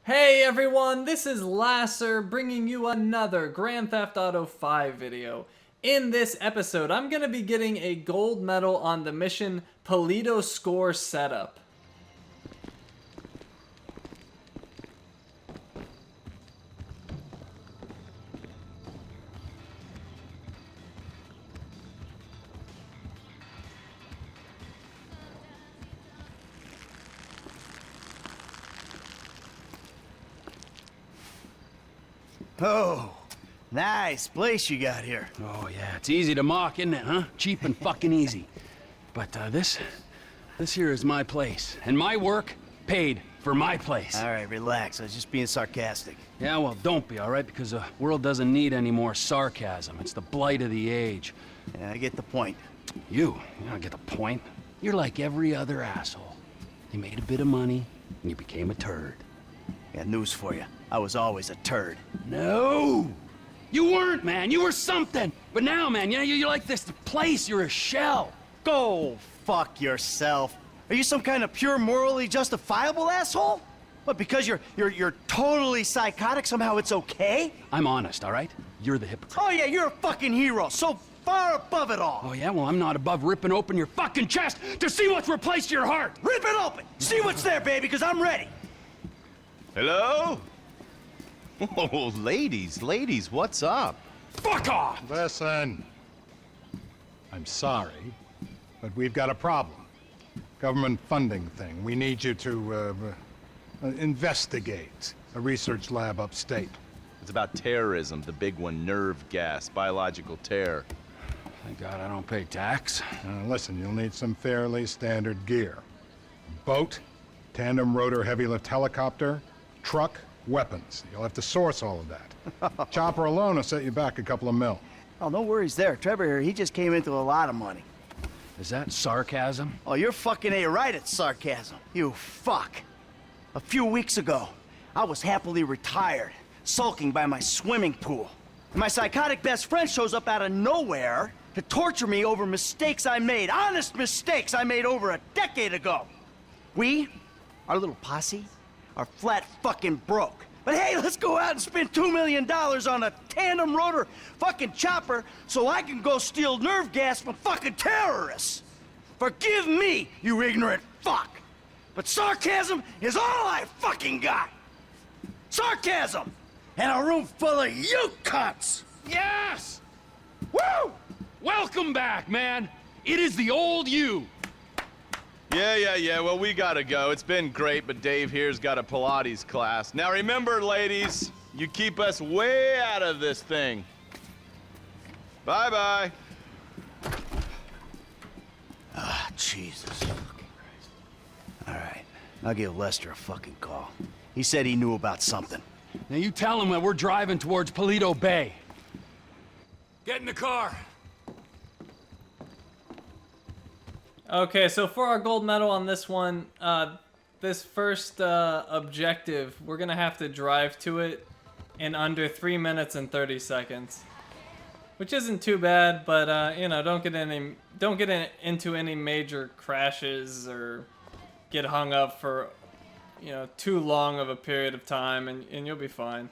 Hey everyone, this is Lasser bringing you another Grand Theft Auto 5 video. In this episode, I'm going to be getting a gold medal on the mission Paleto Score Setup. Oh, nice place you got here. Oh, yeah, it's easy to mock, isn't it, huh? Cheap and fucking easy. But, this here is my place. And my work paid for my place. All right, relax. I was just being sarcastic. Yeah, well, don't be, all right? Because the world doesn't need any more sarcasm. It's the blight of the age. Yeah, I get the point. You don't get the point. You're like every other asshole. You made a bit of money, and you became a turd. Got news for you. I was always a turd. No! You weren't, man. You were something. But now, man, you're like this place. You're a shell. Go fuck yourself. Are you some kind of pure morally justifiable asshole? What, because you're totally psychotic, somehow it's okay? I'm honest, all right? You're the hypocrite. Oh yeah, you're a fucking hero, so far above it all. Oh, yeah? Well, I'm not above ripping open your fucking chest to see what's replaced your heart. Rip it open! See what's there, baby, because I'm ready. Hello? Oh, ladies, what's up? Fuck off! Listen. I'm sorry, but we've got a problem. Government funding thing. We need you to, investigate a research lab upstate. It's about terrorism, the big one, nerve gas, biological terror. Thank God I don't pay tax. Listen, you'll need some fairly standard gear. Boat, tandem rotor heavy lift helicopter, truck, weapons. You'll have to source all of that. Chopper alone will set you back a couple of mil. Oh, no worries there. Trevor here, he just came into a lot of money. Is that sarcasm? Oh, you're fucking right at sarcasm. You fuck. A few weeks ago, I was happily retired, sulking by my swimming pool. And my psychotic best friend shows up out of nowhere to torture me over mistakes I made, honest mistakes I made over a decade ago. Our little posse, are flat fucking broke. But hey, let's go out and spend $2 million on a tandem rotor fucking chopper so I can go steal nerve gas from fucking terrorists. Forgive me, you ignorant fuck. But sarcasm is all I fucking got. Sarcasm! And a room full of you cunts! Yes! Woo! Welcome back, man. It is the old you. Yeah, well, we gotta go. It's been great, but Dave here's got a Pilates class. Now remember, ladies, you keep us way out of this thing. Bye-bye. Ah, Jesus fucking Christ. All right, I'll give Lester a fucking call. He said he knew about something. Now you tell him that we're driving towards Paleto Bay. Get in the car. Okay, so for our gold medal on this one, this first objective, we're gonna have to drive to it in under 3 minutes and 30 seconds, which isn't too bad. But you know, don't get into any major crashes or get hung up for too long of a period of time, and you'll be fine.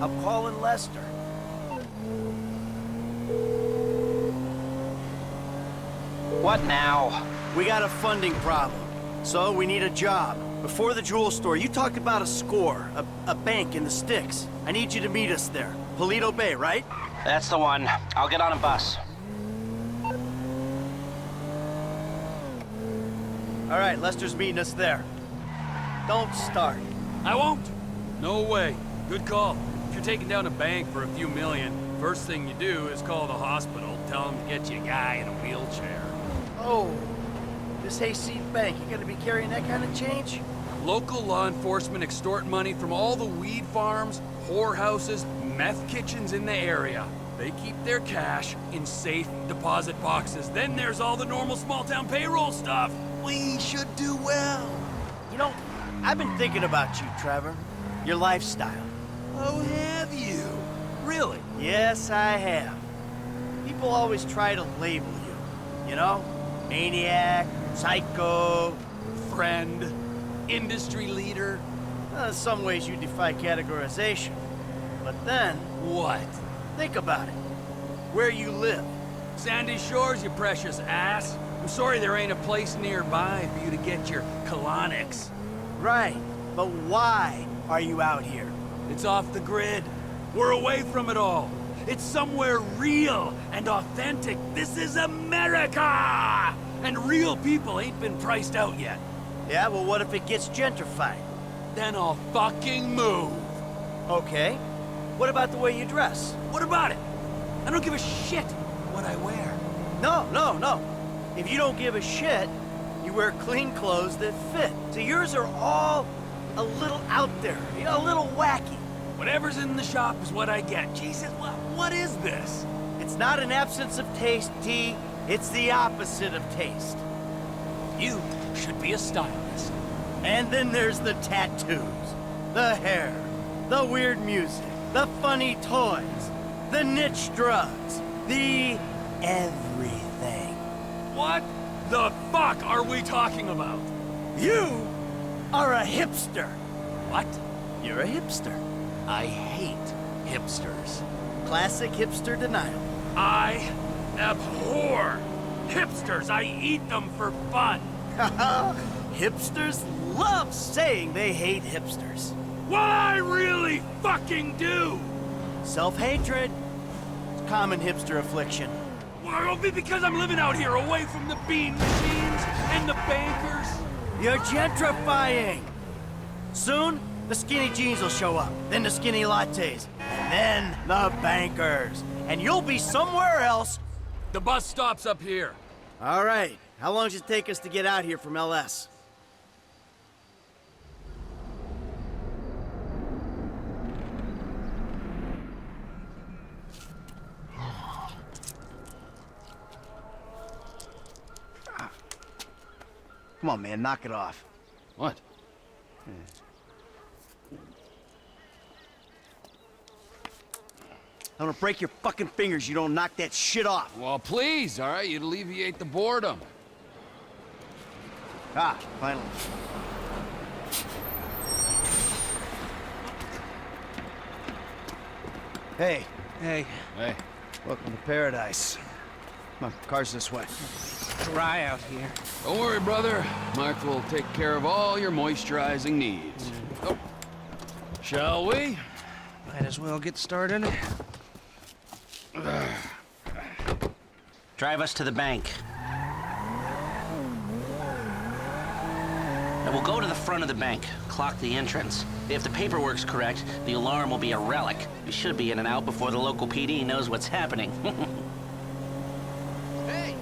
I'm calling Lester. What now? We got a funding problem, so we need a job. Before the jewel store, you talked about a score, a bank in the sticks. I need you to meet us there. Paleto Bay, right? That's the one. I'll get on a bus. All right, Lester's meeting us there. Don't start. I won't. No way. Good call. If you're taking down a bank for a few million, first thing you do is call the hospital, tell them to get you a guy in a wheelchair. Oh, this hayseed bank, you gonna be carrying that kind of change? Local law enforcement extort money from all the weed farms, whorehouses, meth kitchens in the area. They keep their cash in safe deposit boxes. Then there's all the normal small-town payroll stuff. We should do well. You know, I've been thinking about you, Trevor. Your lifestyle. Oh, have you? Really? Yes, I have. People always try to label you. You know? Maniac, psycho. Friend, industry leader. In some ways you defy categorization. But then, What? think about it. Where you live. Sandy Shores, you precious ass. I'm sorry there ain't a place nearby for you to get your colonics. Right. But why are you out here? It's off the grid. We're away from it all. It's somewhere real and authentic. This is America! And real people ain't been priced out yet. Yeah, well, what if it gets gentrified? Then I'll fucking move. Okay. What about the way you dress? What about it? I don't give a shit what I wear. No. If you don't give a shit, you wear clean clothes that fit. So yours are all a little out there, you know, a little wacky. Whatever's in the shop is what I get. Jesus, what is this? It's not an absence of taste, T. It's the opposite of taste. You should be a stylist. And then there's the tattoos, the hair, the weird music, the funny toys, the niche drugs, the everything. What the fuck are we talking about? You are a hipster. What? You're a hipster. I hate hipsters. Classic hipster denial. I abhor hipsters. I eat them for fun. Hipsters love saying they hate hipsters. What I really fucking do. Self-hatred. It's common hipster affliction. Well, because I'm living out here away from the bean machines and the bankers. You're gentrifying. Soon, the skinny jeans will show up, then the skinny lattes, and then the bankers. And you'll be somewhere else. The bus stops up here. All right. How long does it take us to get out here from LS? Come on, man, knock it off. What? I'm gonna break your fucking fingers. You don't knock that shit off. Well, please, all right? You'd alleviate the boredom. Ah, finally. Hey. Hey, Hey. Welcome to paradise. Come on, car's this way. dry out here. Don't worry, brother. Mark will take care of all your moisturizing needs. Oh. Shall we? Might as well get started. Drive us to the bank. Now we'll go to the front of the bank, clock the entrance. If the paperwork's correct, the alarm will be a relic. We should be in and out before the local PD knows what's happening. Hey!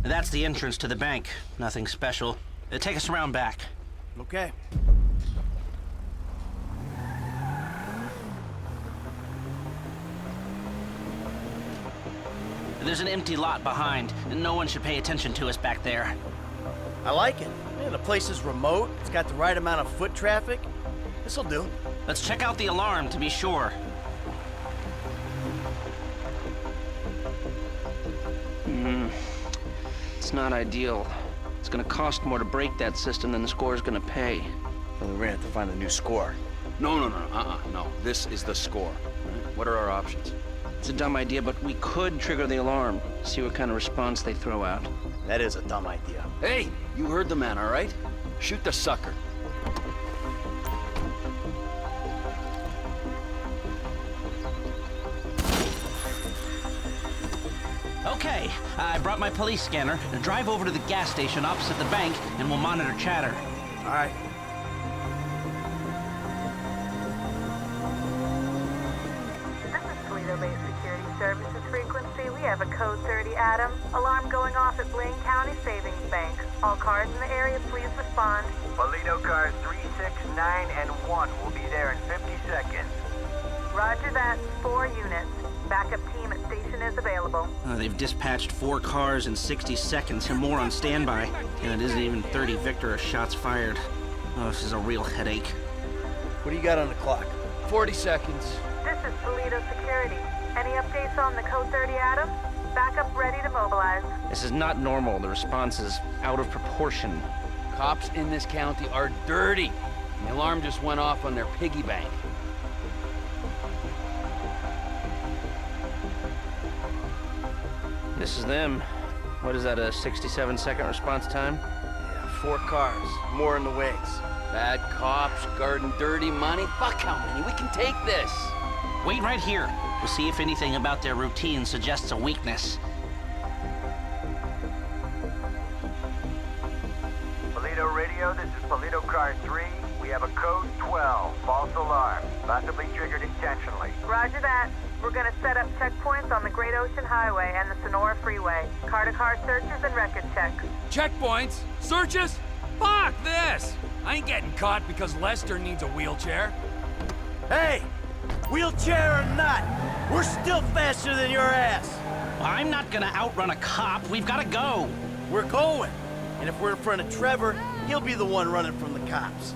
That's the entrance to the bank. Nothing special. Take us around back. Okay. There's an empty lot behind, and no one should pay attention to us back there. I like it. Man, the place is remote. It's got the right amount of foot traffic. This'll do. Let's check out the alarm to be sure. It's not ideal. It's gonna cost more to break that system than the score's gonna pay. Well, we're gonna have to find a new score. No. No. This is the score. Right? What are our options? It's a dumb idea, but we could trigger the alarm. See what kind of response they throw out. That is a dumb idea. Hey, you heard the man, all right? Shoot the sucker. Okay, I brought my police scanner. Now drive over to the gas station opposite the bank, and we'll monitor chatter. All right. This is Paleto Bay Security Services frequency. We have a code 30 Adam. Alarm going off at Blaine County Savings Bank. All cars in the area, please respond. Paleto cars 3, 6, 9, and 1 will be there in 50 seconds. Roger that. 4 units. Backup team at station is available. They've dispatched 4 cars in 60 seconds and more on standby. And it isn't even 30 Victor shots fired. Oh, this is a real headache. What do you got on the clock? 40 seconds. This is Paleto Security. Any updates on the Code 30 Adam? Backup ready to mobilize. This is not normal. The response is out of proportion. Cops in this county are dirty. The alarm just went off on their piggy bank. This is them. What is that, a 67-second response time? Yeah, 4 cars, more in the wings. Bad cops, guarding dirty money. Fuck how many? We can take this. Wait right here. We'll see if anything about their routine suggests a weakness. Paleto Radio, this is Paleto Car 3. We have a code 12, false alarm, possibly triggered intentionally. Roger that. We're gonna set up checkpoints on the Great Ocean Highway and the Sonora Freeway. Car-to-car searches and record checks. Checkpoints? Searches? Fuck this! I ain't getting caught because Lester needs a wheelchair. Hey! Wheelchair or not, we're still faster than your ass. I'm not gonna outrun a cop. We've gotta go. We're going. And if we're in front of Trevor, he'll be the one running from the cops.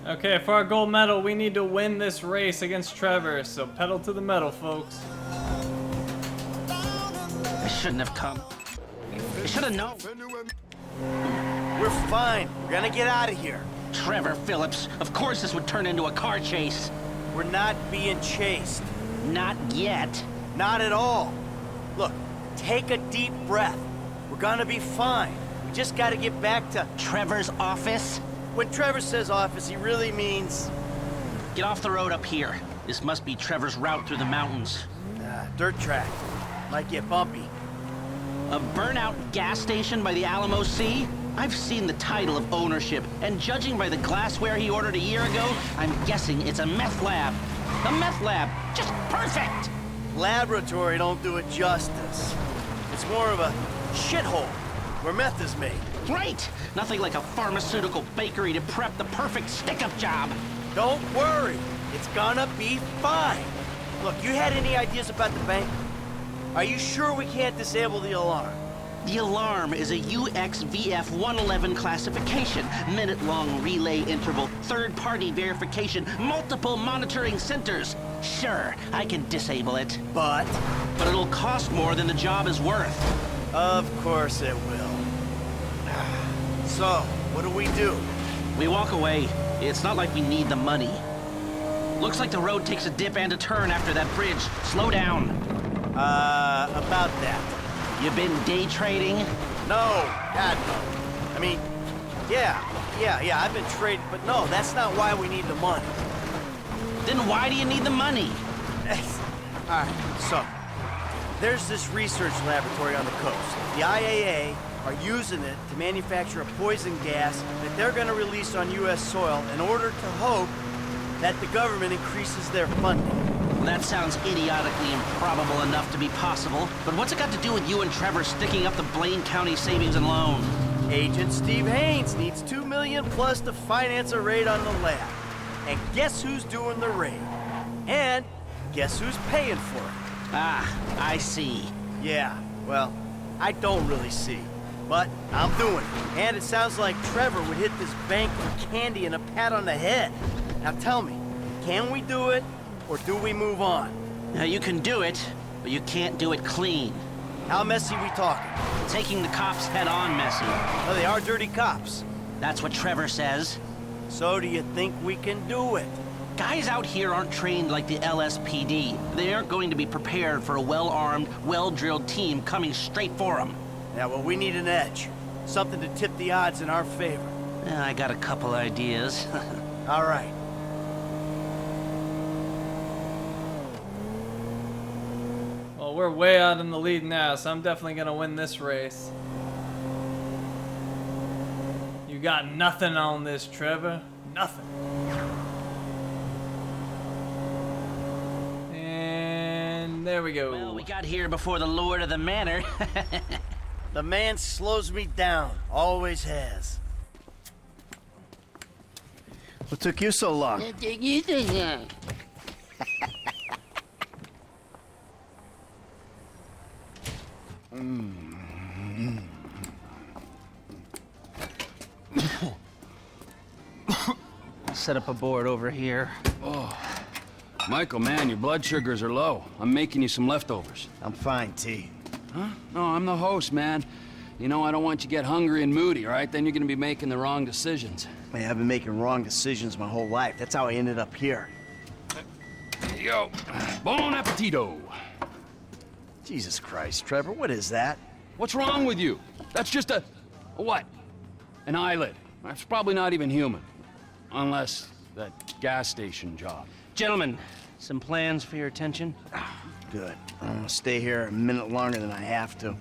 Okay, for our gold medal, we need to win this race against Trevor, so pedal to the metal, folks. I shouldn't have come. I should have known. We're fine. We're gonna get out of here. Trevor Phillips, of course this would turn into a car chase. We're not being chased. Not yet. Not at all. Look, take a deep breath. We're gonna be fine. We just gotta get back to... Trevor's office? When Trevor says office, he really means... Get off the road up here. This must be Trevor's route through the mountains. Dirt track. Might get bumpy. A burnout gas station by the Alamo Sea? I've seen the title of ownership, and judging by the glassware he ordered a year ago, I'm guessing it's a meth lab. A meth lab. Just perfect! Laboratory don't do it justice. It's more of a shithole where meth is made. Great! Nothing like a pharmaceutical bakery to prep the perfect stick-up job. Don't worry. It's gonna be fine. Look, you had any ideas about the bank? Are you sure we can't disable the alarm? The alarm is a UXVF 111 classification, minute-long relay interval, third-party verification, multiple monitoring centers. Sure, I can disable it. But it'll cost more than the job is worth. Of course it will. So, what do? We walk away. It's not like we need the money. Looks like the road takes a dip and a turn after that bridge. Slow down. About that. You been day trading? No, God, no. I mean, yeah, I've been trading, but no, that's not why we need the money. Then why do you need the money? All right, so, there's this research laboratory on the coast. The IAA are using it to manufacture a poison gas that they're gonna release on U.S. soil in order to hope that the government increases their funding. That sounds idiotically improbable enough to be possible, but what's it got to do with you and Trevor sticking up the Blaine County Savings and Loan? Agent Steve Haynes needs $2 million plus to finance a raid on the lab. And guess who's doing the raid? And guess who's paying for it? Ah, I see. Yeah, well, I don't really see. But I'm doing it. And it sounds like Trevor would hit this bank for candy and a pat on the head. Now tell me, can we do it? Or do we move on? Now, you can do it, but you can't do it clean. How messy we talking? Taking the cops head-on messy. Well, they are dirty cops. That's what Trevor says. So do you think we can do it? Guys out here aren't trained like the LSPD. They aren't going to be prepared for a well-armed, well-drilled team coming straight for them. Yeah, well, we need an edge. Something to tip the odds in our favor. I got a couple ideas. All right. Well, we're way out in the lead now, so I'm definitely gonna win this race. You got nothing on this, Trevor. Nothing. And there we go. Well, we got here before the Lord of the Manor. The man slows me down. Always has. What took you so long? Set up a board over here. Michael, man, your blood sugars are low. I'm making you some leftovers. I'm fine, T. Huh? No, I'm the host, man. You know, I don't want you to get hungry and moody, all right? Then you're gonna be making the wrong decisions. Man, I've been making wrong decisions my whole life. That's how I ended up here. Here you go. Bon appetito. Jesus Christ, Trevor, what is that? What's wrong with you? That's just a what? An eyelid. That's probably not even human. Unless that gas station job. Gentlemen, some plans for your attention? Good. I'm gonna stay here a minute longer than I have to.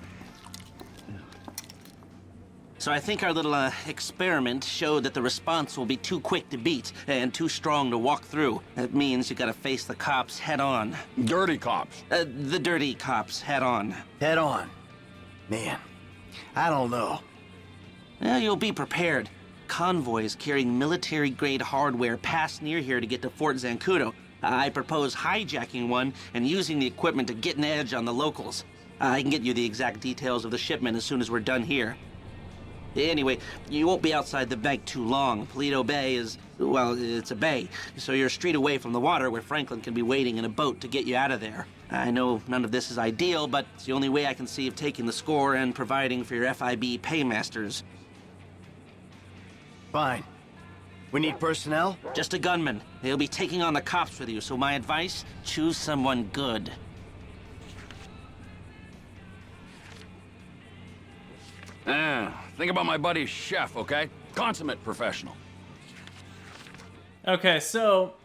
So I think our little experiment showed that the response will be too quick to beat and too strong to walk through. That means you gotta face the cops head on. Dirty cops. The dirty cops head on. Head on. Man, I don't know. You'll be prepared. Convoys carrying military-grade hardware pass near here to get to Fort Zancudo. I propose hijacking one and using the equipment to get an edge on the locals. I can get you the exact details of the shipment as soon as we're done here. Anyway, you won't be outside the bank too long. Paleto Bay is, well, it's a bay, so you're a street away from the water where Franklin can be waiting in a boat to get you out of there. I know none of this is ideal, but it's the only way I can see of taking the score and providing for your FIB paymasters. Fine. We need personnel? Just a gunman. They'll be taking on the cops with you, so my advice, choose someone good. Think about my buddy Chef, okay? Consummate professional. Okay, so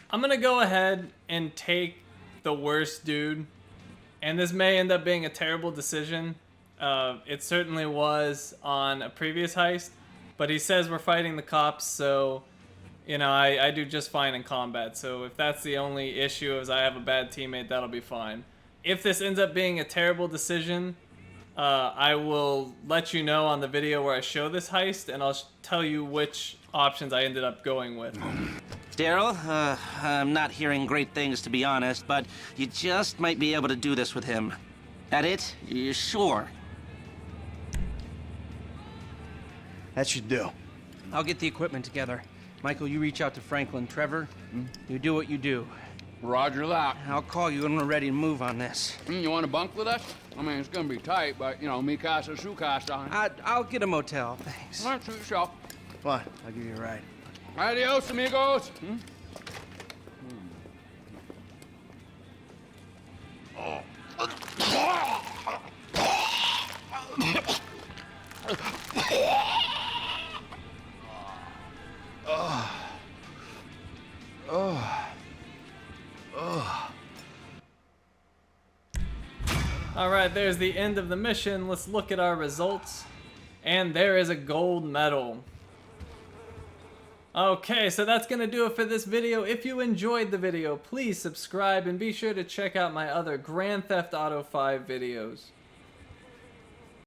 I'm gonna go ahead and take the worst dude, and this may end up being a terrible decision. It certainly was on a previous heist, but he says we're fighting the cops, so you know, I do just fine in combat. So if that's the only issue, is I have a bad teammate, that'll be fine. If this ends up being a terrible decision, I will let you know on the video where I show this heist, and I'll tell you which options I ended up going with. Daryl, I'm not hearing great things, to be honest, but you just might be able to do this with him. That it? You're sure? That should do. I'll get the equipment together. Michael, you reach out to Franklin. Trevor, you do what you do. Roger that. I'll call you when we're ready to move on this. You want to bunk with us? I mean, it's gonna be tight, but, you know, mi casa, su casa. I'll get a motel, thanks. All right, suit yourself. Fine, I'll give you a ride. Adios, amigos. Alright, there's the end of the mission. Let's look at our results. And there is a gold medal. Okay, so that's going to do it for this video. If you enjoyed the video, please subscribe and be sure to check out my other Grand Theft Auto 5 videos.